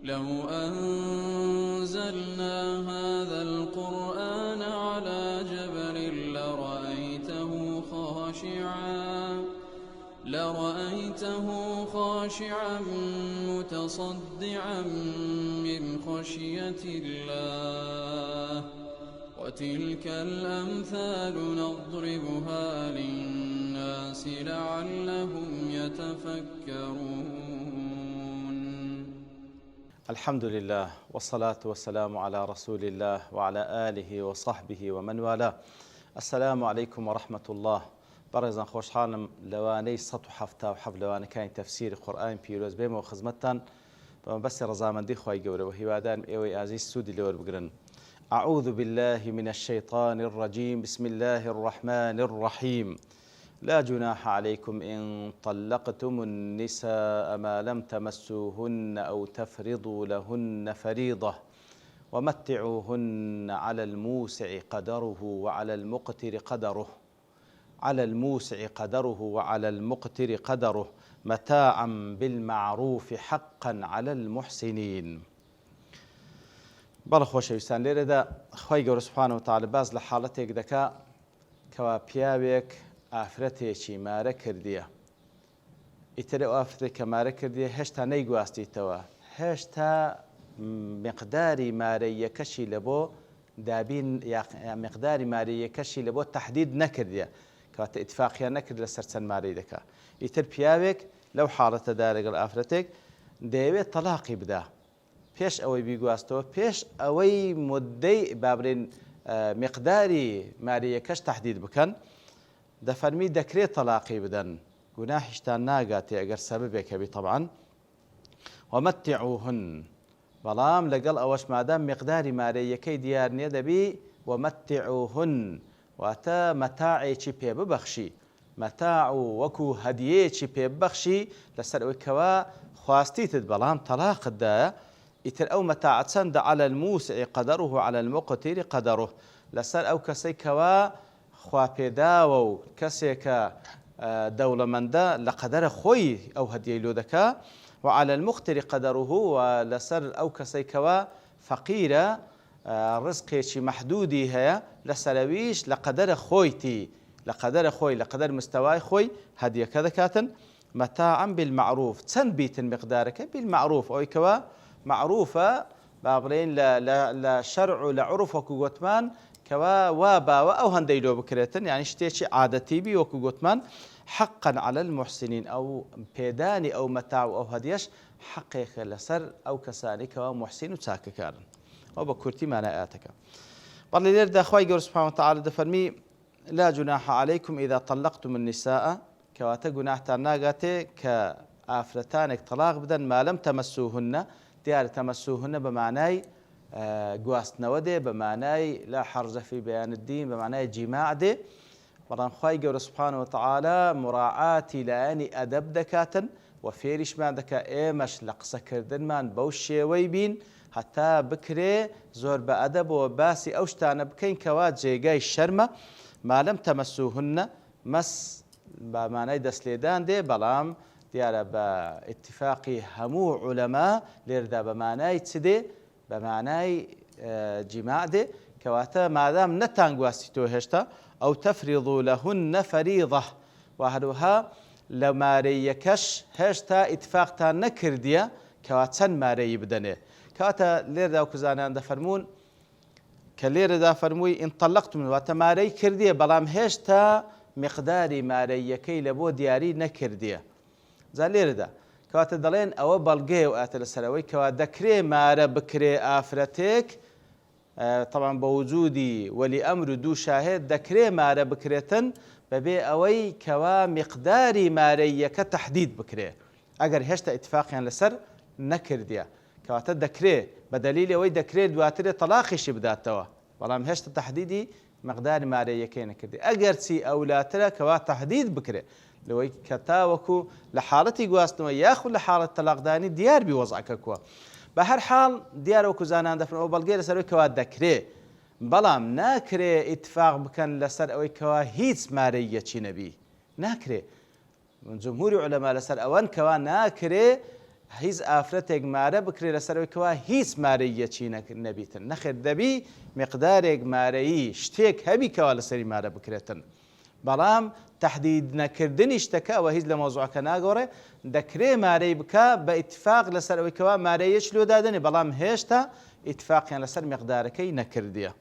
لو أنزلنا هذا القرآن على جبل لرأيته خاشعا متصدعا من خشية الله وتلك الأمثال نضربها للناس لعلهم يتفكرون. الحمد لله والصلاة والسلام على رسول الله وعلى آله وصحبه ومن والاه. السلام عليكم ورحمة الله. بەڕێزان خۆشحاڵم لەوانەی 177 لەوانەکانی تەفسیری قورئانی پیرۆز بێمەوە خزمەتتان بەمەبەستی ڕەزامەندی خوای گەورەوە هیوادارم ئێوەی ئازیز سوودی لێوەربگرن. أعوذ بالله من الشيطان الرجيم. بسم الله الرحمن الرحيم. لا جناح عليكم إن طلقتم النساء ما لم تمسوهن أو تفرضوا لهن فريضة ومتعوهن على الموسع قدره وعلى الموسع قدره وعلى المقتر قدره متاعا بالمعروف حقا على المحسنين. بەڵە خۆشەویستان، لێرەدا خوای گەورە سوبحانەهو وتەعالە باز لە حاڵەتێک دەکا کەوا پیاوێک ئافرەتێکی مارە کردیە، ئیتر ئەو ئافرەتێک کە مارە کردیە هێشتا نەیگواستیتەوە، هێشتا مقداری مارەیەکەشی لە بۆ دابین یا مقداری مارەیەکەشی لە بۆ تەحدید نەکردیە، کەواتە ئیتفاقیان نەکرد لەسەر چەند مارەی دەکا. ئیتر پیاوێک لەو حاڵەتەدا لەگەڵ ئافرەتێک دەیەوێت تەلاقی بدا پێش ئەوەی بیگواستەوە، پێش ئەوەی مدەی بابرین مقداری ماریەکەش تەحدید بکەن، دەفەرمی دەکرێت تەلاقی بدەن، گوناحیشتان ناگاتێ ئەگەر سەبەبێک هەبی طبعاً. ومتعوهن، بەڵام لەگەڵ ئەوەش مادام مقداری مارەیەکەی دیار نییە دەبی ومتعوهن، واتە مەتاعێکی پێ ببەخشی، مەتاع و وەکو هەدیەیەکی پێ ببەخشی لەسەر ئەوەی کەوا خواستیتت بەڵام تەلاقتدایە. ئیتر ئەو مەتاع چەندە على الموسع قدره وعلى المقتر قدره، لەسەر ئەو کەسەی کەوا خواپێداوە و کەسێکە دەوڵەمەندە لە قەدەرە خۆی ئەو هەدیەی لۆ دەکا، وعلى المقتر قدره، و لەسەر ئەو کەسەی کەوا فەقیرە ڕزقێکی مەحدودی هەیە لەسەرەویش لە قەدەرە خۆیتی، لە قەدەرە خۆی لە قەدەر مستەوای خۆی هەدیەکە دەکاتن. مەتاعا بالمعروف، چەند بیتن مقدارەکە بالمعروف، ئەوەی کەوا معروفە با بڵێن لە شەرع و لە عورف وەکو گوتمان کەوا وا باوە ئەو هەندەی لۆ بکرێتن، یعنی شتێکی عادەتی بی وەکو گوتمان. حقا على المحسنين، ئەو پێدانی ئەو مەتاع و ئەو هەدیەش حەقێکە لەسەر ئەو کەسانی کەوا محسین و چاکەکارن. ئەو بە کورتی مانای ئاەتەکە. بەڵێ لێرەدا خوای گەورە سوبحانەهو وتەعالە دەفەرمی لا جناح عليكم إذا طلقتم النساء، کەواتە گوناحتان ناگاتێ کە ئافرەتانێک تەلاق بدەن ما لم تمسوهن، دیارە تەمەسوهن بە معنای گواستنەوە دێ، بە معنای لا حرج في بيان الدين، بە معنای جیماع دێ. بەڵام خوای گەورە سوبحانەهو وتەعالە مراعاتی لایەنی ئەدەب دەکاتن و فێریشمان دەکا ئێمەش لە قسەکردنمان بەو شێوەی بین هەتا بکرێ زۆر بە ئەدەبەوە باسی ئەو شتانە بکەین کەوا جێگای شەرمە. ما لم تمسوهن، مەس بە مانای دەستلێدان دێ، بەڵام دیارە بە ئیتفاقی هەموو عولەما لێرەدا بە مانای چ دێ؟ بە مانای جیماع دێ، کەواتە مادام نەتانگواستیتەوە هێشتا ئەو تەفریضوا لەهن فەریضە، و هەروەها لە مارەیەکەش هێشتا ئیتفاقتان نەکردیە کەوا چەند مارەیی بدەنێ. کەواتە لێرەدا وەکوزانیان دەفەرمون کە لێرەدا فەرمووی ئین طەلەقتم، واتە مارەی کردیە بەڵام هێشتا مقداری مارەیەکەی لە بۆ دیاری نەکردیە. جا لێرەدا کەواتە دەڵێن ئەوە بەڵگەیە و ئاتە لەسەرەوەی کەوا دەکرێ مارە بکرێ ئافرەتێک، طبعا بە وجودی وەلی ئەمر و دوو شاهێد دەکرێ مارە بکرێتن بەبێ ئەوەی کەوا مقداری مارەیەکە تەحدید بکرێ، ئەگەر هێشتا ئیتفاقیان لەسەر نەکردیە، کەواتە دەکرێ بە دەلیلی ئەوەی دەکرێت دواترێ تەلاقیشی بداتەوە، بەڵام هێشتا تەحدیدی مقداری مارەیەکەی نەکردی. ئەگەر چی ئەولاترە کەوا تەحدید بکرێ لەوەی کە تاوەکو لە حاڵەتی گواستنەوە یاخود لە حاڵەت تەلاقدانی دیار بی وەزعەکە کووە. بە هەر حاڵ دیارە وەکو زانان دەفرن ئەو بەڵگەی لەسەر ئەوەی کەوا دەکرێ، بەڵام ناکرێ ئیتفاق بکەن لەسەر ئەوەی کەوا هیچ مارەیەکی نەبی، ناکرێ. جمهوری عولەما لەسەر ئەوەن کەوا ناکرێ هیچ ئافرەتێک مارە بکرێت لەسەرەوەیکەوە هیچ مارەیەکی نەبیتن نەخێر دەبی مقدارێک مارەیی شتێک هەبیکەوە لەسەری مارە بکرێتن بەڵام تهدید نەکردنی شتەکە ئەوە هیچ لە مۆزوعەکە ناگۆڕێ دەکرێ مارەی بکە بە ئیتفاق لەسەرەوەیکەوە مارەیەک لۆ دادنێ بەڵام هێشتا ئیتفاقیان لەسەر مقدارەکەی نەکردیە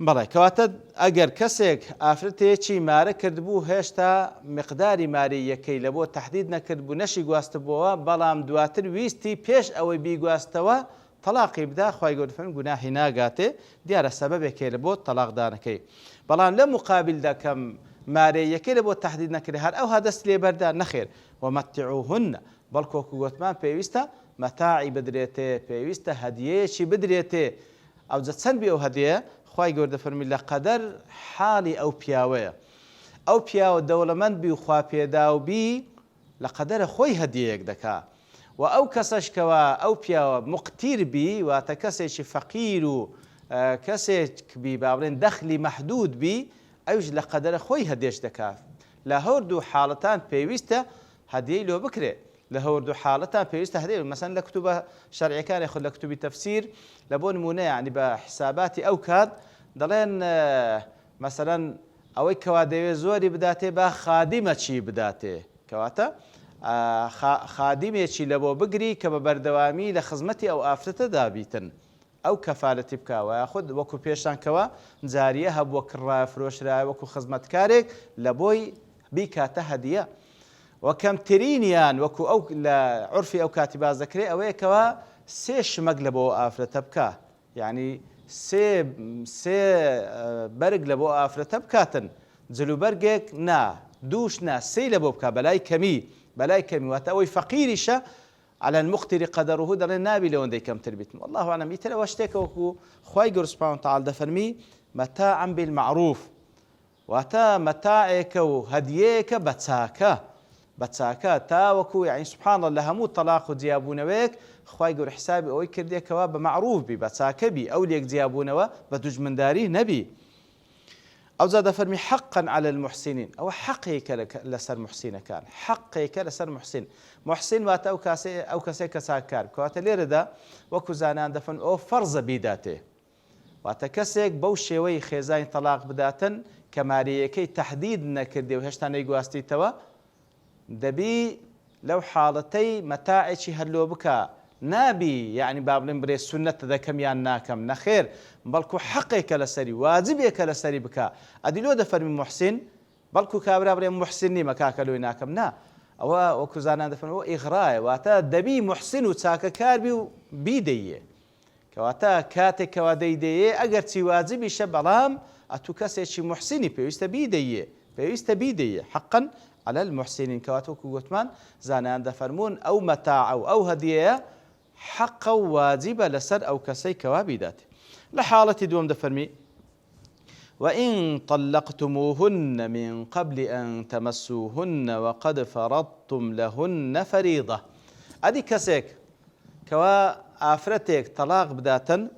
بەڵێ کەواتە ئەگەر کەسێک ئافرەتێکی مارە کردبوو هێشتا مقداری مارەیەکەی لە بۆ تهدید نەکردبوو نەشی گواستبووەوە بەڵام دواتر ویستی پێش ئەوەی بیگواستەوە تەلاقی بدا خوای گەورە فەرمێ گوناحی ناگاتێ دیارە سەبەبێکێ لە بۆ تەلاقدانەکەی بەڵام لە مقابلدا کەم مارەیەکەی لە بۆ تهدید نەکرێ هەر ئەو هەدەست لێبەردا نەخێر ومەتیعوهن بەڵکو وەکو گوتمان پێویستە مەتاعی بدرێتێ پێویستە هەدیەیەکی بدرێتێ ئەو جە چەند بێ ئەو هەدیە خوای گەورە فەرمی لە قەدەر حاڵی ئەو پیاوەیە ئەو پیاوە دەوڵەمەند بی و خوا پێداو بی لە قەدەرە خۆی هەدیەیەک دەکا و ئەو کەسەشکەوە ئەو پیاوە مقتیر بی واتە کەسێکی فەقیر و کەسێک بی با بڵێن دەخلی مەحدود بی ئەوش لە قەدەرە خۆی هەدیەش دەکات لە هەردوو حاڵەتان پێویستە هەدیەی لۆ بکرێ لە هەردوو حاڵەتان پێویستە هەدیە مەسەن لە کتوبە شەرعیەکانی خۆ لە کتوبی تەفسیر لە بۆ نمونە یعنی بە حساباتی ئەو کات دەڵێن مەسەلەن ئەوەی کەوا دەوێت زۆری بداتێ با خادیمەچی بداتێ کەواتە خادیمێکی لە بۆ بگری کە بە بەردەوامی لە خزمەتی ئەو ئافرەتە دابیتن ئەو کەفالەتی بکاوە یاخود وەکو پێشانکەوە جاریە هەبووە کڕای فرۆشرای وەکو خزمەتکارێک لە بۆی بیکاتە هەدیە و کەمترینیان وەکو ئەو لە عورفی ئەو کاتی باز دەکرێت ئەوەیەکەوە سێ شمەک لە بۆ ئافرەتە بکە یعنی سێ بەرگ لە بۆ ئافرەتە بکاتن جلوبەرگێک نا دووش نا سێی لە بۆ بکە بەلای کەمی واتە ئەوەی فەقیریشە على المقتر قدره دەڵێن نابی لەوەندەی کەمتر بیت والله أعلم ئیتر ئەوە شتێکە وەکو خوای گەورە سوبحانه وتعالى دەفەرمی مەتاعا بالمعروف واتە مەتاعێکە و هەدیەیەکە بە چاکە تا وەکو یعنی سبحان الله لە هەموو تەلاق و جیابوونەوەیەک خوای گەورە حسابی ئەوەی کردێکەوە بە معروف بی بە چاکە بی ئەو لێک جیابوونەوە بە دوژمنداری نەبی ئەو جا دەفەرمی حقا على المحسنين ئەوە حەقێکە لەسەر محسینەکان حەقێکە لەسەر محسن واتە ئەو کەسێک کە چاکار کەواتە لێرەدا وەکو زانان دەفەن ئەو فەرزە بیداتێ واتە کەسێک بەو شێوەی خێزانی تەلاق بداتن کە ماریەکەی تهدید نەکردێ و هێشتا نەیگواستیتەوە دەبی لەو حاڵەتەی مەتاعێکی هەرلۆ بکە نابی یعنی با بڵێن برێ سونەتە دەکەم یان ناکەم نەخێر بەڵکو حەقێکە لەسەری واجبێکە لەسەری بکە ئەدی لۆ دەفەرمی محسن بەڵکو کابرا بڵێ محسن نیمە کاکە لۆی ناکەم نا ئەوە وەکو زانان دەفەرمێ ئەوە ئیغرایە واتە دەبی محسن و چاکەکار بی و بیدەیە کەواتە کاتێکەوە دەیدەیە ئەگەر چی واجبیشە بەڵام ئەتوو کەسێکی محسنی پێویستە بیدەیە حقا على المحسنين كواتوك وقتمان زانان دفرمون أو متاع أو هدية حق واجب لسر أو كسي كوابيدات لحالة دوم دفرمي وإن طلقتموهن من قبل أن تمسوهن وقد فرضتم لهن فريضة أدي كسيك كوا آفرتك طلاق بداتن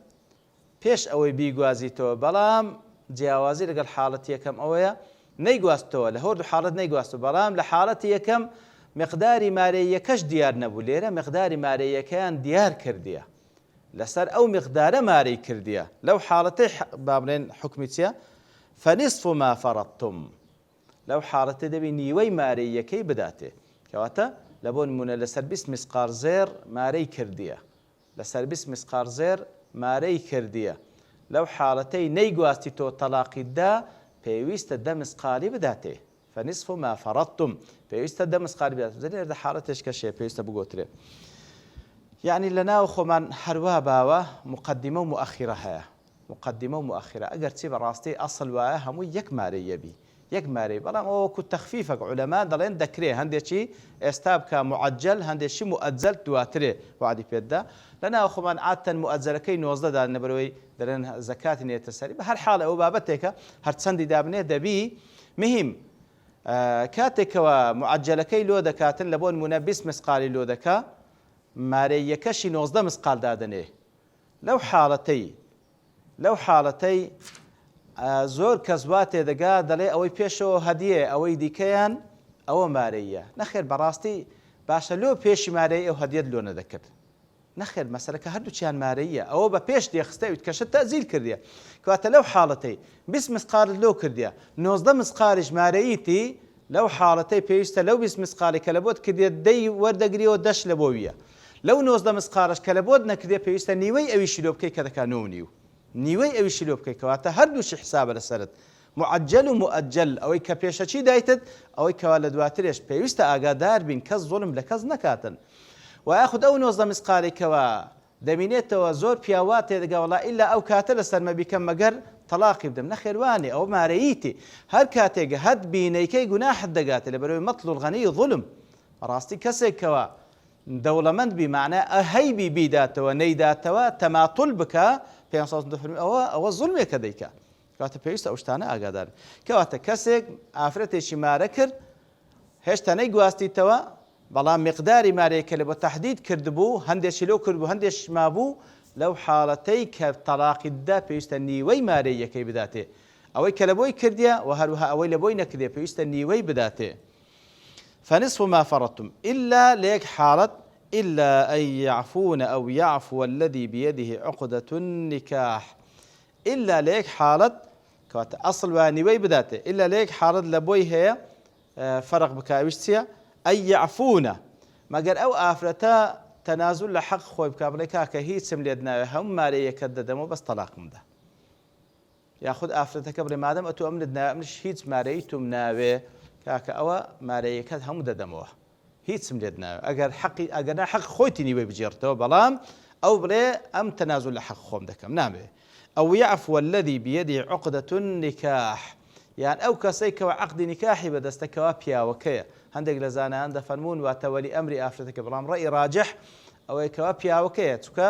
بيش أوي بيقوازيتو بلام جیاوازی لەگەڵ حاڵەتی یەکەم ئەوەیە نەیگواستەوە لە هەردوو حاڵەت نەیگواستەوە بەڵام لە حاڵەتی یەکەم مقداری مارەیەکەش دیار نەبوو لێرە مقداری مارەیەکەیان دیار کردیە لەسەر ئەو مقدارە مارەی کردیە لەو حاڵەتەی با بڵێن حکمی چییە فنصف ما فرضتم لەو حاڵەتە دەبی نیوەی مارەیەکەی بداتێ کەواتە لە بۆ نمونە لەسەر 20 مسقار زێر مارەی کردیە لەسەر 20 مسقار زێر مارەی کردیە لەو حاڵەتەی نەیگواستی تۆ تەلاقیدا پێویستە 10 مسقالی بداتێ فنصف ما فرضتم پێویستە 10 مسقالی بداتێ لێرە حاڵەتێش کەشێ پێویستە بگۆترێ یعنی لەناو خۆمان هەروە باوە مقدمە و مؤخرە هەیە مقدمە و مؤخرە ئەگەر چی بەڕاستی ئەسڵ وایە هەمووی یەک مارەیە بی یەک مارەی بەڵام ئەوە وەکو تەخفیفەک عولەما دەڵێن دەکرێ هەندێکی ئێستا بکە معەجەل هەندێکی مؤەجەل دواترێ وعدی پێتدا لەناو خۆمان عادەتەن مؤەجەلەکەی 19 دان لەبەرەوەی دەڵێن زەکاتی نێتە سەری بە هەر حاڵە ئەو بابەتێکە هەرچەندی دابنێ دەبی مهم کاتێکەوە معەجەلەکەی لۆ دەکاتن لە بۆ نمونە 20 مسقالی لۆ دەکا مارەیەکەشی 19 مسقال دادنێ لەو حاڵەتەی زۆر کەس وا تێدەگا دەڵێ ئەوەی پێشەوە هەدیە ئەوەی دیکەیان ئەوە مارەیە نەخێر بەڕاستی باشە لۆ پێشی مارەی ئەو هەدیەت لۆ نەدەکرد نەخێر مەسەلەکە هەردووچیان مارەیە ئەوە بە پێش دێخستەویت کەشە تەزیل کردیە کەواتە لەو حاڵەتەی 20 مسقالت لۆ کردیە 19 مسقالیش مارەییتی لەو حاڵەتەی پێویستە لەو 20 مسقالی کە لە بۆت کردێ دەی وەردەگریەوە دەش لە بۆویە لەو 19 مسقالش کە لە بۆت نەکردێ پێویستە نیوەی ئەویشی لۆ بکەی کە دەکا 9.5 نیوەی ئەویشی لۆ بکەی کەواتە هەردووشی حسابە لەسەرت معجل و مؤجل ئەوەی کە پێشەچی دایتت ئەوەی کەوا لە دواترێش پێویستە ئاگادار بین کەس زۆڵم لە کەس نەکاتن و یاخود ئەو 19 مسقالێکەوە دەبینێتەوە زۆر پیاوات تێدەگا وڵا ئیلا ئەو کاتە لەسەر مەبیکەم مەگەر تەلاقی بدەم نەخێوانێ ئەو مارەییتی هەر کاتێک هەد بینەیکەی گوناحت دەگاتە لە بەرەوەی مەطل الغەنی ظلم ڕاستی کەسێکەوە دەوڵەمەند بی معنە هەیبی بیداتەوە نەیداتەوە تەماتول بکە پێ فەرمی ئەوە زوڵمێکە دەیکا کەواتە پێویستە ئەو شتانە ئاگادار کەواتە کەسێک ئافرەتێکی مارە کرد هێشتا نەیگواستیتەوە بەڵام مقداری مارەیەکە لە بۆ تەحدید کردبوو هەندێکی لەو کردبوو هەندێک مابوو لەو حاڵەتەی کە تەلاقیدا پێویستە نیوەی مارەیەکەی بداتێ ئەوەی کە لە بۆی کردیە و هەروها ئەوەی لە بۆی نەکردێ پێویستە نیوەی بداتێ فنصف ما فرضتم إلا ليك حالت إلا أن يعفون أو يعفو الذي بيده عقدة النكاح إلا ليك حالت كوات أصل وانيوي بداته إلا ليك حالت لبوي هي فرق بكاويشتيا أن يعفون ما قال أو آفرتا تنازل لحق خوي بكابليكا كهي سمليدنا هم ماريه كددمو بس طلاق مده ياخذ آفرتك قبل ما دام أتو أمندنا مش هيت ماريتم ناوي کاکە ئەوە مارەیەکەت هەموو دەدەمەوە هیچم لێت ناوێ ئەگەر حەق خۆیتی نیوەی بجێڕتەوە بەڵام ئەو بڵێ ئەم تەنازل لە حەق خۆم دەکەم نامێ ئەو يعفو الذي بيده عقدة النكاح یان ئەو کەسەی کەوە عەقدی نیکاحی بەدەستەکەوە پیاوەکەیە هەندێک لە زانایان دەفەرمون واتە وەلی ئەمری ئافرەتەکە بەڵام ڕەئی ڕاجح ئەوەی کەوە پیاوەکەیە چونکە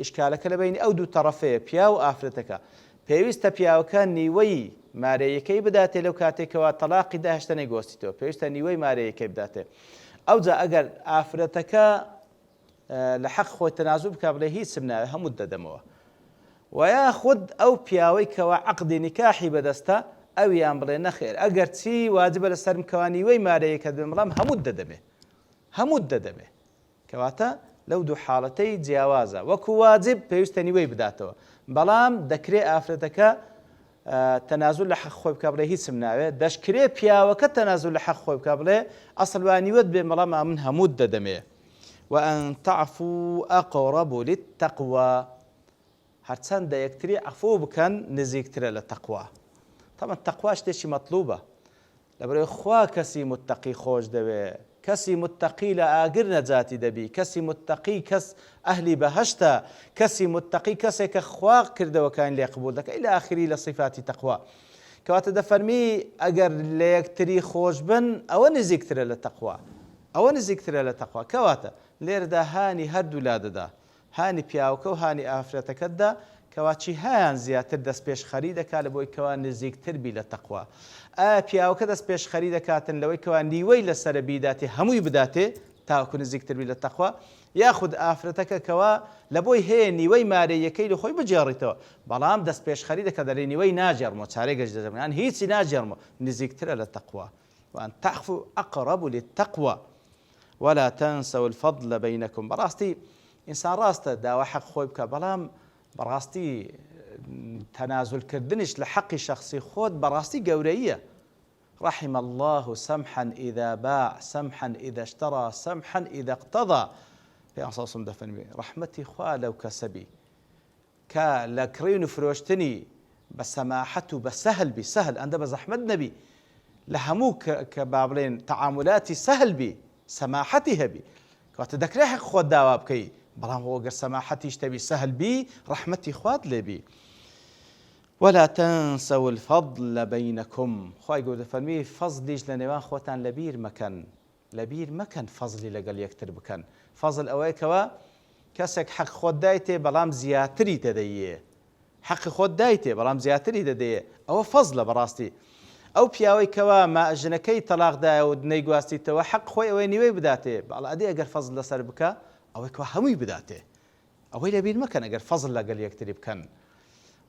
ئیشکالەکە لە بینی ئەو دوو تەڕەفەیە پیا و ئافرەتەکە پێویستە پیاوەکە نیوەی مارەیەکەی بداتێ لەو کاتێکەوە تەلاقی داهێشتا نەیگۆستیتەوە پێویستە نیوەی مارەیەکەی بداتێ ئەوجا ئەگەر ئافرەتەکە لە حەق خۆی تەنازوو بکا بڵێ هیچم ناوێ هەموو دەدەمەوە و یاخود ئەو پیاوەی کەوە عەقدی نیکاحی بەدەستە ئەویان بڵێ نەخێر ئەگەر چی واجبە لەسەرم کەوا نیوەی مارەیەکەت بێ بەڵام هەموو دەدەمێ کەواتە لەو دوو حاڵەتەی جیاوازە وەکو واجب پێویستە نیوەی بداتەوە بەڵام دەکرێ ئافرەتەکە تەنازل لە حەق خۆی بکە بڵێ هیچم ناوێ دەشکرێ پیاوەکە تەنازل لە حەق خۆی بکە بڵێ ئەسڵ وانیوەت بێ بەڵام من هەموو دەدەمێ وأن تعفوا أقرب للتقوى هەرچەندە یەکتری عەفو بکەن نزیکترە لە تەقوا طبعا تەقوا شتێکی مەطلوبە لەبەرەوەی خوا کەسی متەقی خۆش دەوێ کەسی متەقی لە ئاگر نەجاتی دەبی کەسی متەقی کەس ئەهلی بەهەشتە کەسی متەقی کەسێکە خوا کردەوەکان لێ قبول دەکەی لە ئاخری لە صیفاتی تەقوا کەواتە دەفەرمی ئەگەر لە یەکتری خۆش بن ئەوە نزیکترە لە تەقوا ئەوە نزیکترە لە تەقوا کەواتە لێرەدا هانی هەردوو لا دەدا هانی پیاوەکە و هانی ئافرەتەکەتدا کەواچی هیان زیاتر دەست پێش خەری دەکات لە بۆی کەوا نزیکتر بی لە تەقوا پیاوەکە دەست پێش خەری دەکاتن لەوەی کەوا نیوەی لەسەر بیداتێ هەمووی بداتێ تاوەکو نزیکتر بی لە تەقوا یاخود ئافرەتەکە کەوا لە بۆی هەیە نیوەی مارەیەکەی لە خۆی بجێڕیتەوە بەڵام دەست پێش خەری دەکات دەڵێ نیوەی ناجێڕمەوە چارەی گەشت دەدەم هیچی ناجێڕمەوە نزیکترە لە تەقوا وأن تعفوا أقرب للتقوى ولا تنسوا الفضل بينكم براستي إنسان راسته داوا حق خوي بك بلام براستي تنازل كردنش لحق شخصي خود براستي قورية رحم الله سمحا إذا باع سمحا إذا اشترى سمحا إذا اقتضى في أنصاص دفن رحمتي خواه لو كسبي كالكرين فروشتني بسماحته بسهل بسهل أنت بزحمد نبي لهموك كبابلين تعاملاتي سهل بي سماحتي هبي كاتدكري حق خود داوا بكي بلام هو قر سماحتي اشتبي سهل بي رحمتي خوات لي بي ولا تنسوا الفضل بينكم خواهي قول فرمي فضليش لنوان خوتان لبير مكان فضلي لقل يكتر بكن فضل اويكوا كسك حق خود دايتي بلام زياتري تديه حق خود دايتي بلام زياتري تديه او فضل براستي ئەو پیاوەی کەوا ماژنەکەی تەلاقدایە و نەیگواستیتەوە حەق خۆی ئەوەی نیوەی بداتێ بەڵادی ئەگەر فەزل لەسەر بکە ئەوەی کەوا هەمووی بداتێ ئەوەی لەبیر مەکەن ئەگەر فەزل لەگەڵ یەکتری بکەن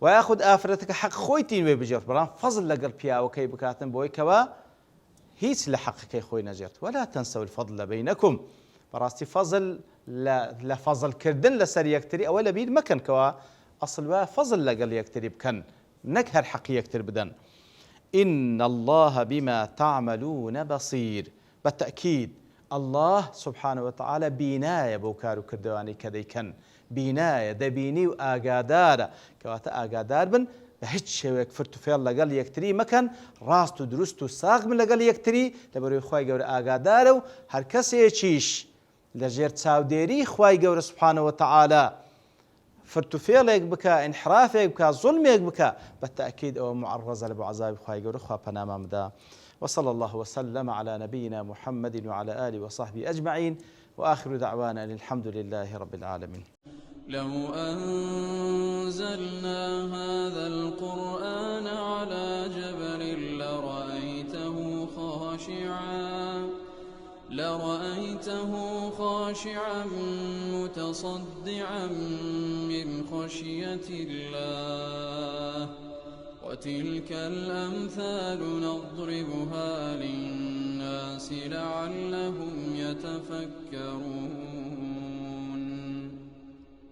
و یاخود ئافرەتەکە حەق خۆی تینوێ بجێڕ بەڵام فەزل لەگەڵ پیاوەکەی بکاتن بۆی کەوا هیچ لە حەقەکەی خۆی نەجێت ولا تەنسەو الفەضل بەینەکم بەڕاستی فەزل لە فەزلکردن لەسەر یەکتری ئەوە لەبیر مەکەن کەوە ئەسڵ وایە فەزل لەگەڵ یەکتری بکەن نەک هەر حەقی یەکتر بدەن. إن الله بما تعملون بصير بالتأكيد الله سبحانه وتعالى بینایە بەو کار و کردوانی کە دەیکەن بینایە دەبینی و ئاگادارە کەواتە ئاگادار بن بە هیچ شێوەیەک فرت و فێڵ لەگەڵ یەکتری مەکەن ڕاست و دروست و ساغ بن لەگەڵ یەکتری لەبەرەوەی خوای گەورە ئاگادارە و هەر کەسێکیش لەژێر چاودێری خوای گەورە سبحانه وتعالى فرت و فێڵێک بکە انحرافێک بکە زوڵمێک بکە بەتأكيد ئەوە معرضە لە بۆ عەزابی خوای گەورە خوا پەنامان بدە. وصلى الله وسلم على نبينا محمد وعلى آله وصحبه أجمعين وآخر دعوانا أن الحمد لله رب العالمين. لو أنزلنا هذا القرآن على جبل لرأيته خاشعا متصدعا من خشية الله وتلك الأمثال نضربها للناس لعلهم يتفكرون